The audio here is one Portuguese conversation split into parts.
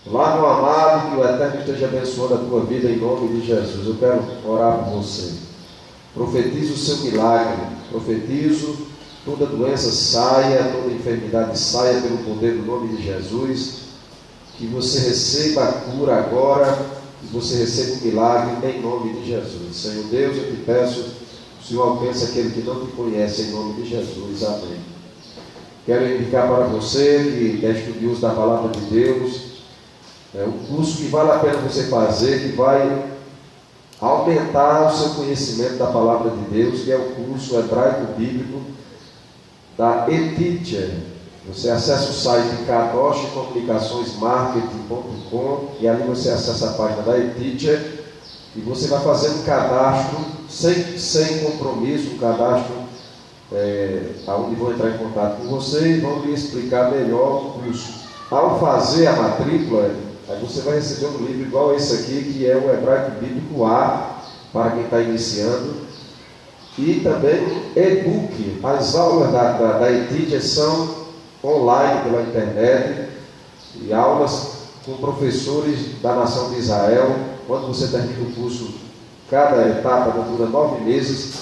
Lá, meu amado, que o Eterno esteja abençoando a tua vida em nome de Jesus. Eu quero orar por você. Profetizo o seu milagre. Profetizo toda doença saia, toda enfermidade saia pelo poder do nome de Jesus. Que você receba a cura agora, que você receba o milagre em nome de Jesus. Senhor Deus, eu te peço, o Senhor alcance aquele que não te conhece em nome de Jesus. Amém. Quero indicar para você que é estudioso da palavra de Deus, é um curso que vale a pena você fazer, que vai aumentar o seu conhecimento da palavra de Deus, que é o curso hebraico bíblico da eTeacher. Você acessa o site kadoshcomunicaçõesmarketing.com e ali você acessa a página da eTeacher e você vai fazer um cadastro sem compromisso, um cadastro onde vão entrar em contato com você e vão lhe explicar melhor o curso. Ao fazer a matrícula, aí você vai receber um livro igual esse aqui, que é o Hebraico Bíblico A, para quem está iniciando, e também um e-book. As aulas da eTeacher são online pela internet, e aulas com professores da nação de Israel. Quando você termina o curso, cada etapa dura 9 meses,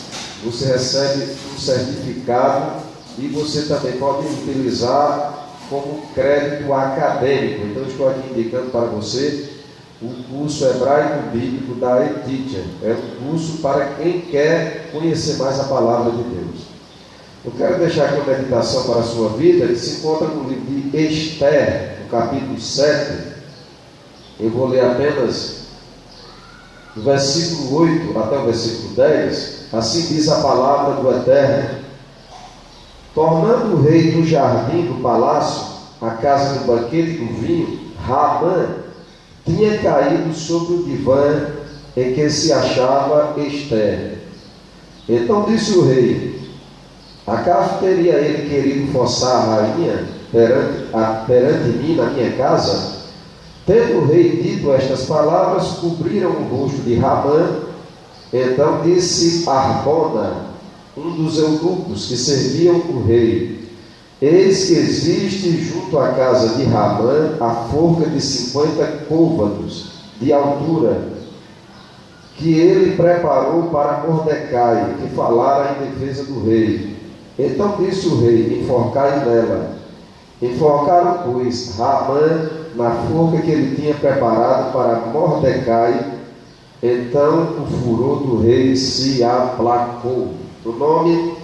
você recebe um certificado e você também pode utilizar como crédito acadêmico. Então estou aqui indicando para você o curso hebraico bíblico da eTeacher. É um curso para quem quer conhecer mais a palavra de Deus. Eu quero deixar aqui uma meditação para a sua vida, que se encontra no livro de Esther, no capítulo 7. Eu vou ler apenas do versículo 8 até o versículo 10. Assim diz a palavra do Eterno: tornando o rei do jardim do palácio, a casa do banquete do vinho, Ramã tinha caído sobre o divã em que se achava Esther. Então disse o rei: acaso teria ele querido forçar a rainha perante mim na minha casa? Tendo o rei dito estas palavras, cobriram o rosto de Ramã. Então disse Arbona, um dos eunucos que serviam o rei: eis que existe junto à casa de Ramã a forca de 50 côvados de altura, que ele preparou para Mordecai, que falara em defesa do rei. Então disse o rei: enforcai nela. Enforcaram, pois, Ramã na forca que ele tinha preparado para Mordecai. Então o furor do rei se aplacou. O nome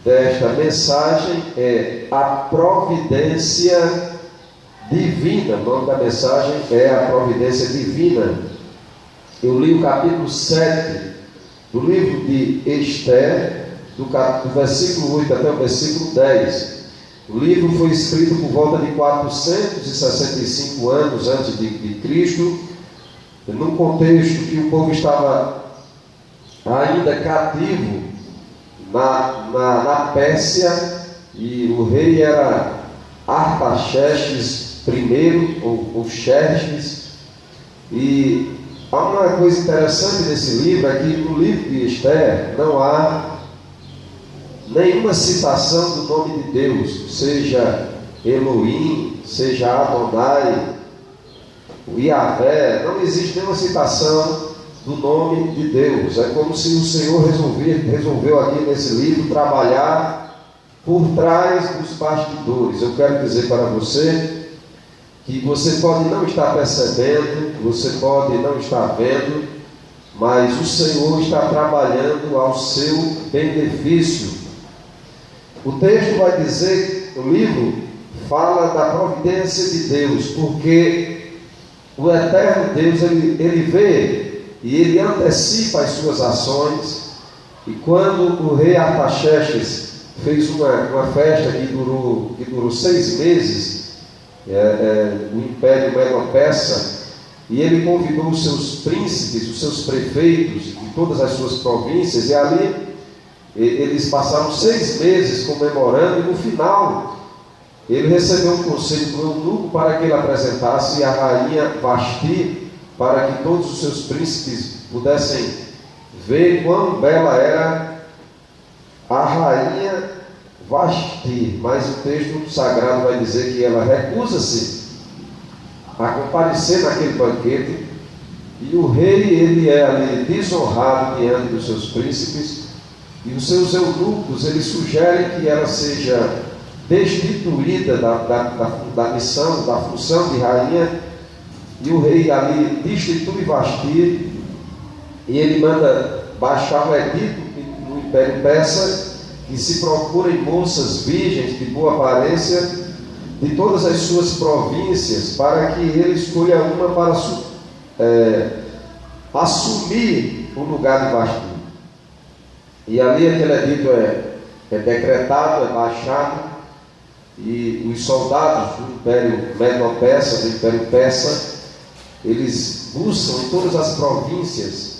desta mensagem é a providência divina. O nome da mensagem é a providência divina. Eu li o capítulo 7 do livro de Esther, do versículo 8 até o versículo 10. O livro foi escrito por volta de 465 anos antes de Cristo, num contexto que o povo estava ainda cativo na Pérsia, e o rei era Artaxerxes I, ou Xerxes. E há uma coisa interessante nesse livro, é que no livro de Esther não há nenhuma citação do nome de Deus, seja Elohim, seja Adonai, o Yahvé. Não existe nenhuma citação do nome de Deus. É como se o Senhor resolveu aqui nesse livro trabalhar por trás dos bastidores. Eu quero dizer para você que você pode não estar percebendo, você pode não estar vendo, mas o Senhor está trabalhando ao seu benefício. O texto vai dizer, o livro fala da providência de Deus, porque o eterno Deus, ele vê e ele antecipa as suas ações. E quando o rei Artaxerxes fez uma festa que durou 6 meses, o Império Medo-Persa, e ele convidou os seus príncipes, os seus prefeitos de todas as suas províncias, e ali eles passaram 6 meses comemorando, e no final ele recebeu um conselho do eunuco para que ele apresentasse a rainha Vasti, para que todos os seus príncipes pudessem ver quão bela era a rainha Vasti. Mas o texto sagrado vai dizer que ela recusa-se a comparecer naquele banquete, e o rei ele é ali desonrado diante dos seus príncipes, e os seus eunucos eles sugerem que ela seja destituída da missão, da função de rainha, e o rei ali destitui Vasti, e ele manda baixar o edito no Império Persa, que se procurem moças virgens de boa aparência de todas as suas províncias, para que ele escolha uma para assumir o lugar de Vasti. E ali aquele edito é decretado, é baixado, e os soldados do Império Medo-Persa, do Império Persa, eles buscam em todas as províncias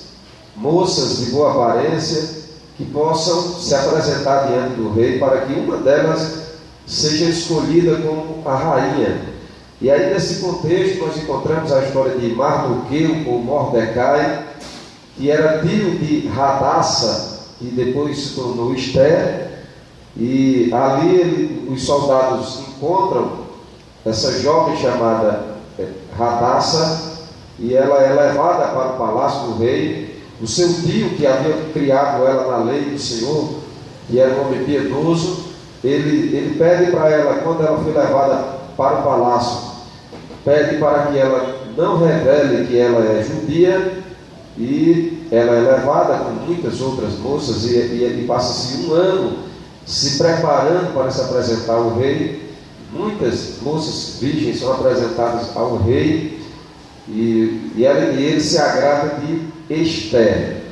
moças de boa aparência que possam se apresentar diante do rei, para que uma delas seja escolhida como a rainha. E aí nesse contexto nós encontramos a história de Mardoqueu ou Mordecai, que era tio de Radassa, que depois se tornou Esther, e ali os soldados encontram essa jovem chamada Radassa, e ela é levada para o palácio do rei. O seu tio, que havia criado ela na lei do Senhor, que era um homem piedoso, ele pede para ela, quando ela foi levada para o palácio, pede para que ela não revele que ela é judia, e ela é levada com muitas outras moças, e passa-se um ano se preparando para se apresentar ao rei. Muitas moças virgens são apresentadas ao rei, e ele se agrada de Esther.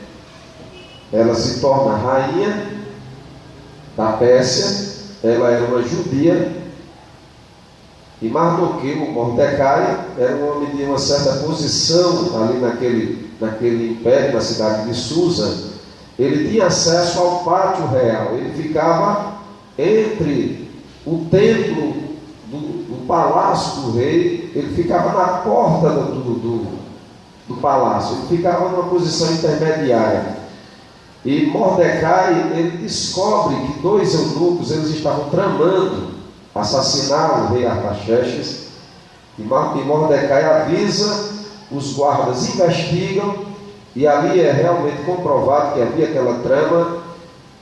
Ela se torna rainha da Pérsia, ela era uma judia, e Mardoqueu, Mordecai, era um homem de uma certa posição ali naquele império, na cidade de Susa. Ele tinha acesso ao pátio real, ele ficava entre o templo do palácio do rei, ele ficava na porta do palácio, ele ficava numa posição intermediária. E Mordecai, ele descobre que dois eunucos, eles estavam tramando assassinar o rei Artaxerxes, e Mordecai avisa, os guardas investigam, e ali é realmente comprovado que havia aquela trama,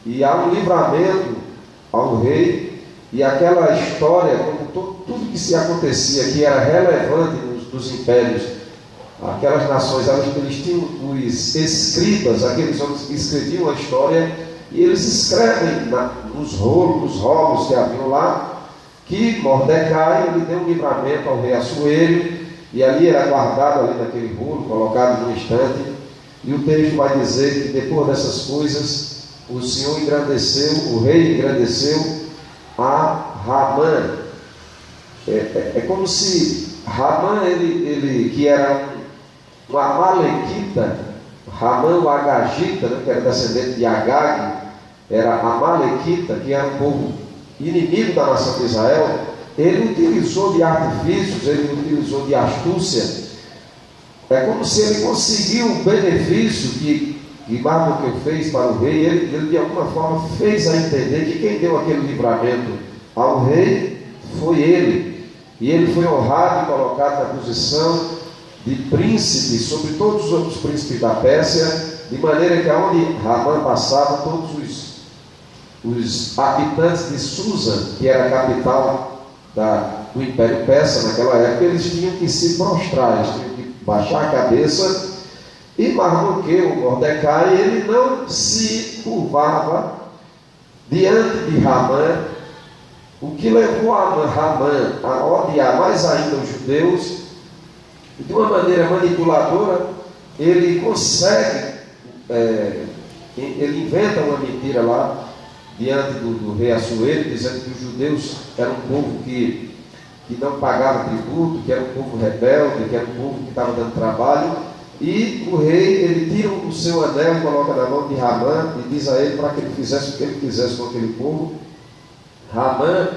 e há um livramento ao rei, e aquela história, como tudo que se acontecia, que era relevante nos impérios, aquelas nações, eles tinham os escribas, aqueles homens que escreviam a história, e eles escrevem nos rolos que haviam lá, que Mordecai ele deu um livramento ao rei Assuero, e ali era guardado ali naquele rolo, colocado no estante. E o texto vai dizer que depois dessas coisas, o Senhor engrandeceu, o rei engrandeceu a Ramã. É como se Ramã, ele que era um amalequita, Ramã o Agagita, né, que era descendente de Agag, era amalequita, que era um povo inimigo da nação de Israel. Ele utilizou de artifícios, ele utilizou de astúcia. É como se ele conseguiu o benefício que Mardoqueu fez para o rei. Ele de alguma forma fez a entender que quem deu aquele livramento ao rei foi ele. E ele foi honrado e colocado na posição de príncipe sobre todos os outros príncipes da Pérsia, de maneira que aonde Ramã passava, todos os habitantes de Susa, que era a capital do Império Persa naquela época, eles tinham que se prostrar, eles tinham que baixar a cabeça. E Mardoqueu, Mordecai, ele não se curvava diante de Ramã, o que levou a Ramã a odiar mais ainda os judeus. E de uma maneira manipuladora, ele consegue, ele inventa uma mentira lá diante do rei Assuero, dizendo que os judeus eram um povo que não pagava tributo, que era um povo rebelde, que era um povo que estava dando trabalho. E o rei, ele tira o seu anel e coloca na mão de Ramã e diz a ele para que ele fizesse o que ele quisesse com aquele povo. Ramã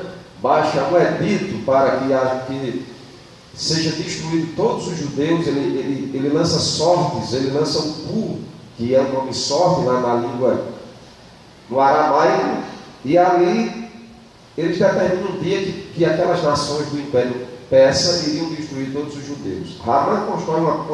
baixa um edito para que seja destruído todos os judeus. Ele lança sortes, ele lança um pu, que é o nome sorte lá na língua, no aramaico, e ali eles determinam um dia que aquelas nações do Império Persa iriam destruir destruir todos os judeus. Ramã constrói uma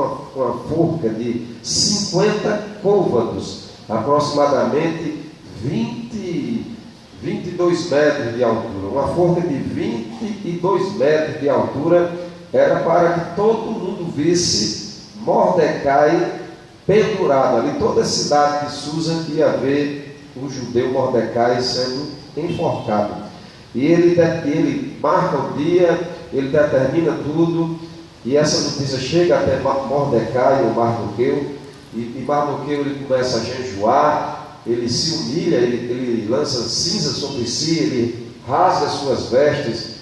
forca de 50 côvados, aproximadamente 22 metros de altura. Uma forca de 22 metros de altura era para que todo mundo visse Mordecai pendurado. Ali toda a cidade de Susa ia ver o judeu Mordecai sendo enforcado. E ele marca o dia, ele determina tudo, e essa notícia chega até Mordecai, o Mardoqueu, e Mardoqueu ele começa a jejuar, ele se humilha, ele lança cinza sobre si, ele rasga as suas vestes,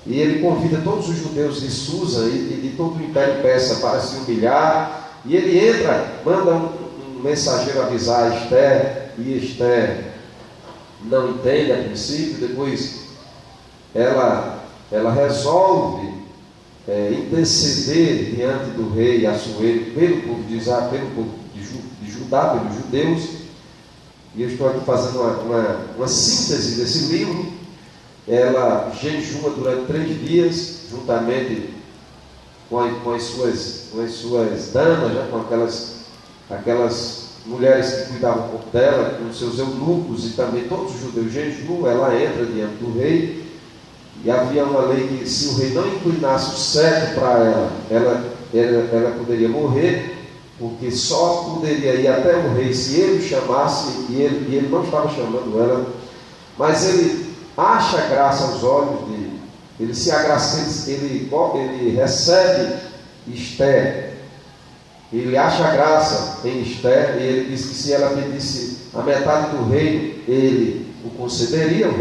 e ele convida todos os judeus de Susa e de todo o Império Persa para se humilhar, e ele entra, manda um mensageiro avisar Esther, e Esther não entende a princípio. Depois ela resolve interceder diante do rei Assuero pelo povo de Israel, pelo povo de Judá, pelos judeus. E eu estou aqui fazendo uma síntese desse livro. Ela jejua durante 3 dias, juntamente com as suas damas, né, com aquelas mulheres que cuidavam um pouco dela, com seus eunucos, e também todos os judeus jejuam. Ela entra diante do rei, e havia uma lei que se o rei não inclinasse o cetro para ela poderia morrer, porque só poderia ir até o rei se ele o chamasse, e ele não estava chamando ela, mas ele acha graça aos olhos dele, ele se agraça, ele recebe Esther, ele acha graça em Esther, e ele diz que se ela pedisse a metade do reino, ele o concederia, o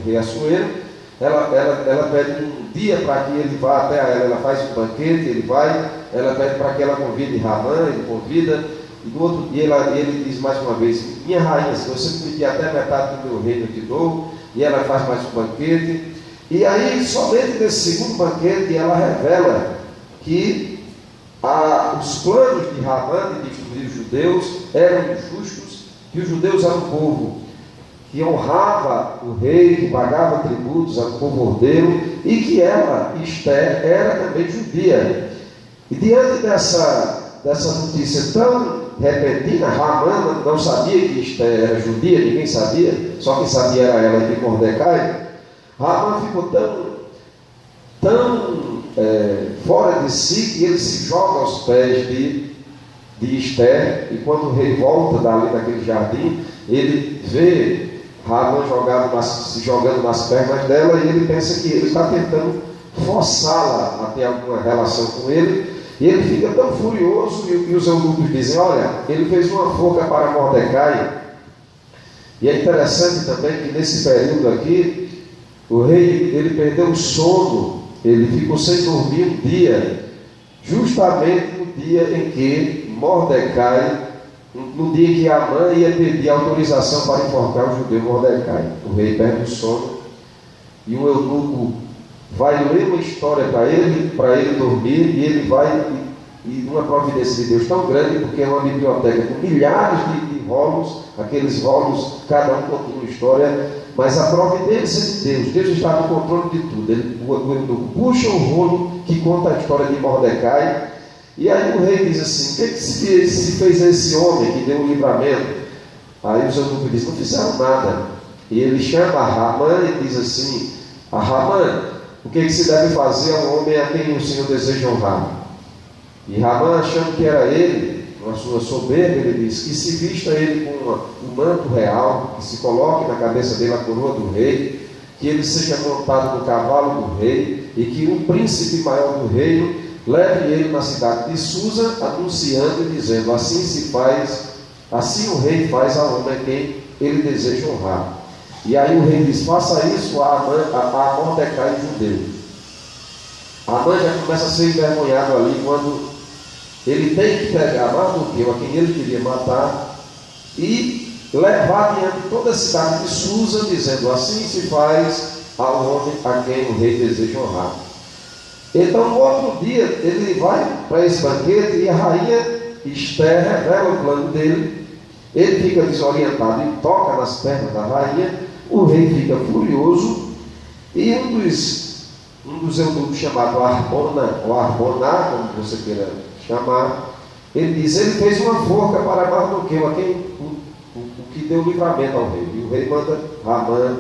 rei Assuero. Ela pede um dia para que ele vá até ela, ela faz um banquete, ele vai, ela pede para que ela convide Ramã, ele convida, e no outro dia ele diz mais uma vez: minha rainha, se você me pedir até metade do meu reino eu te dou, e ela faz mais um banquete, e aí somente nesse segundo banquete ela revela que os planos de Ramã de destruir os judeus eram injustos, que os judeus eram um povo que honrava o rei, que pagava tributos ao povo ordeiro, e que ela, Esther, era também judia. E diante dessa notícia tão repentina, Ramã não sabia que Esther era judia, ninguém sabia, só quem sabia era ela e Mordecai. Ramã ficou tão fora de si, que ele se joga aos pés de Esther, e quando o rei volta dali daquele jardim, ele vê Ramã se jogando nas pernas dela, e ele pensa que ele está tentando forçá-la a ter alguma relação com ele, e ele fica tão furioso, e os eunucos dizem: olha, ele fez uma forca para Mordecai. E é interessante também que nesse período aqui, o rei ele perdeu o sono, ele ficou sem dormir um dia, justamente no dia em que Mordecai, no dia que Amã ia pedir autorização para enforcar o judeu Mordecai. O rei perde o sono, e o eunuco vai ler uma história para ele dormir, e ele vai, e uma providência de Deus tão grande, porque é uma biblioteca com milhares de rolos, aqueles rolos, cada um conta uma história, mas a providência de Deus está no controle de tudo. O eunuco puxa o rolo que conta a história de Mordecai, e aí o rei diz assim: o que se fez a esse homem que deu o livramento? Aí os eunucos dizem: não fizeram nada. E ele chama a Ramã e diz assim: a Ramã, o que se deve fazer a um homem a quem o Senhor deseja honrar? E Ramã, achando que era ele, com a sua soberba, ele diz: que se vista ele com um manto real, que se coloque na cabeça dele a coroa do rei, que ele seja montado no cavalo do rei, e que um príncipe maior do reino leve ele na cidade de Susa, anunciando e dizendo: assim o rei faz ao homem a quem ele deseja honrar. E aí o rei diz: faça isso a Mordecai judeu. Amã já começa a ser envergonhado ali, quando ele tem que pegar Mardoqueu, a quem ele queria matar, e levar diante de toda a cidade de Susa, dizendo: assim se faz ao homem a quem o rei deseja honrar. Então, no outro dia, ele vai para esse banquete, e a rainha Esther revela o plano dele. Ele fica desorientado e toca nas pernas da rainha. O rei fica furioso, e um um dos eunucos chamado Arbona, ou Arboná, como você queira chamar, ele diz, ele fez uma forca para Mardoqueu, a quem o que deu livramento ao rei. E o rei manda Ramã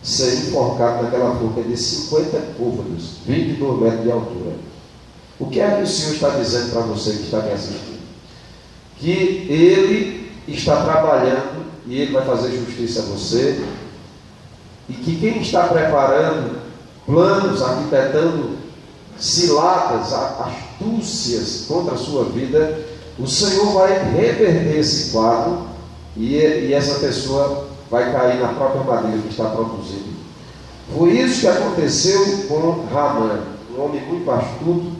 ser enforcado naquela forca de 50 côvados, 22 metros de altura. O que é que o Senhor está dizendo para você que está me assistindo? Que Ele está trabalhando e Ele vai fazer justiça a você, e que quem está preparando planos, arquitetando ciladas, astúcias contra a sua vida, o Senhor vai reverter esse quadro e essa pessoa vai cair na própria armadilha que está produzindo. Foi isso que aconteceu com Ramã, um homem muito astuto,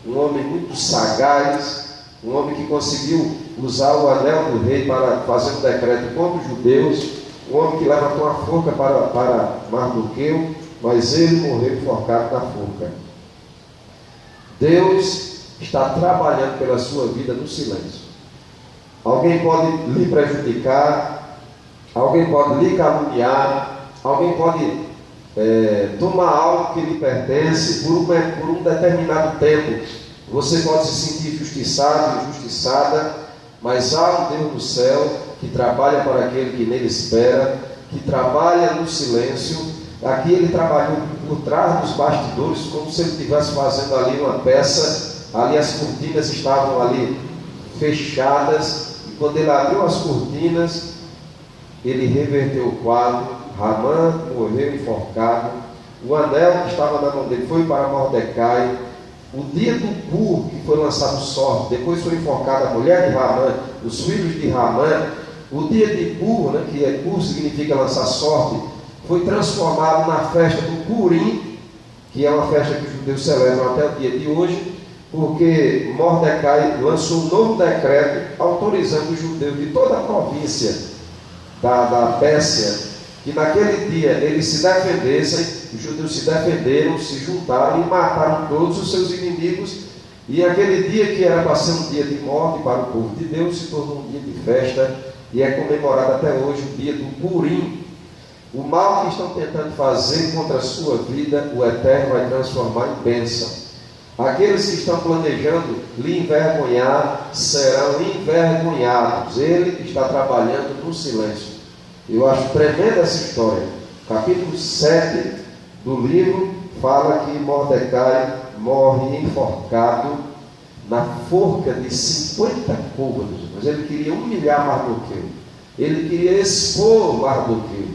um homem muito sagaz, um homem que conseguiu usar o anel do rei para fazer um decreto contra os judeus, um homem que levantou a forca para Mardoqueu, mas ele morreu enforcado na forca. Deus está trabalhando pela sua vida no silêncio. Alguém pode lhe prejudicar, alguém pode lhe caluniar, alguém pode tomar algo que lhe pertence por um determinado tempo. Você pode se sentir injustiçado, injustiçada, mas há um Deus no céu que trabalha para aquele que nele espera, que trabalha no silêncio. Aqui ele trabalhou por trás dos bastidores, como se ele estivesse fazendo ali uma peça. Ali as cortinas estavam ali fechadas, e quando ele abriu as cortinas, ele reverteu o quadro. Ramã morreu enforcado. O anel que estava na mão dele foi para Mordecai. O dia do Pur, que foi lançado sorte, depois foi enforcada a mulher de Ramã, os filhos de Ramã. O dia de Pur, que Pur significa lançar sorte, foi transformado na festa do Purim, que é uma festa que os judeus celebram até o dia de hoje, porque Mordecai lançou um novo decreto autorizando os judeus de toda a província da Pérsia, que naquele dia eles se defendessem. Os judeus se defenderam, se juntaram e mataram todos os seus inimigos, e aquele dia que era para ser um dia de morte para o povo de Deus, se tornou um dia de festa, e é comemorado até hoje o dia do Purim. O mal que estão tentando fazer contra a sua vida, o Eterno vai transformar em bênção. Aqueles que estão planejando lhe envergonhar, serão envergonhados. Ele está trabalhando no silêncio. Eu acho tremenda essa história. Capítulo 7 do livro fala que Mordecai morre enforcado na forca de 50 côvados. Mas ele queria humilhar Mardoqueu. Ele queria expor Mardoqueu.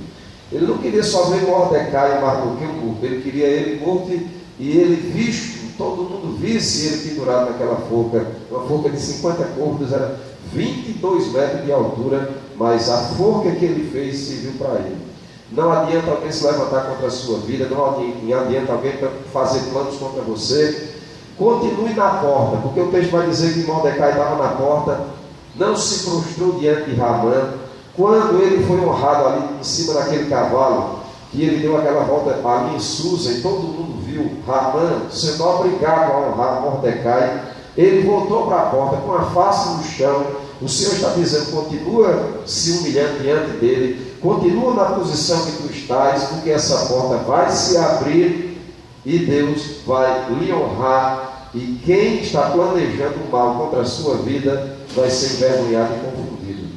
Ele não queria só ver Mordecai e Mardoqueu morto. Ele queria ele morto e ele visto, todo mundo visse ele pendurado naquela forca. Uma forca de 50 côvados, era 22 metros de altura, mas a forca que ele fez serviu para ele. Não adianta alguém se levantar contra a sua vida, não adianta alguém fazer planos contra você. Continue na porta, porque o texto vai dizer que Mordecai estava na porta, não se prostrou diante de Ramã. Quando ele foi honrado ali em cima daquele cavalo, que ele deu aquela volta ali em Susa, e todo mundo viu Ramã sendo obrigado a honrar Mordecai, ele voltou para a porta com a face no chão. O Senhor está dizendo, continua se humilhando diante dele, continua na posição que tu estás, porque essa porta vai se abrir e Deus vai lhe honrar, e quem está planejando o mal contra a sua vida vai ser envergonhado e confundido,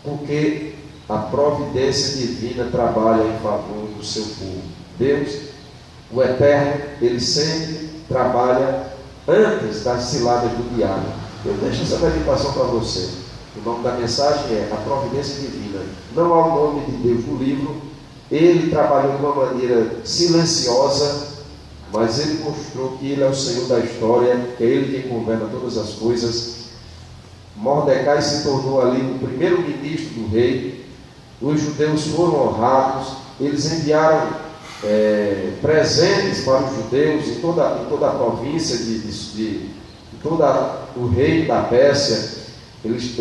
porque a providência divina trabalha em favor do seu povo. Deus, o Eterno, Ele sempre trabalha antes das ciladas do diabo. Eu deixo essa meditação para você. O nome da mensagem é a providência divina. Não há o nome de Deus no livro. Ele trabalhou de uma maneira silenciosa, mas ele mostrou que ele é o Senhor da história, que é ele quem governa todas as coisas. Mordecai se tornou ali o primeiro ministro do rei. Os judeus foram honrados. Eles enviaram presentes para os judeus em toda a província de todo o reino da Pérsia. Eles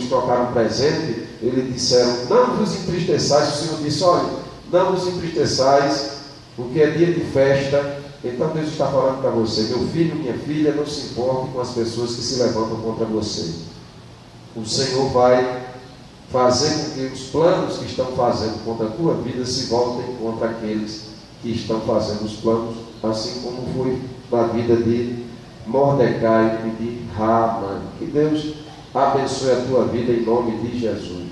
trocaram presente. Eles disseram, não vos entristeçais. O Senhor disse, olha, não vos entristeçais, porque é dia de festa. Então Deus está falando para você, meu filho, minha filha, não se importe com as pessoas que se levantam contra você. O Senhor vai fazer com que os planos que estão fazendo contra a tua vida se voltem contra aqueles que estão fazendo os planos, assim como foi na vida de Mordecai e de Haaman. Que Deus abençoe a tua vida em nome de Jesus.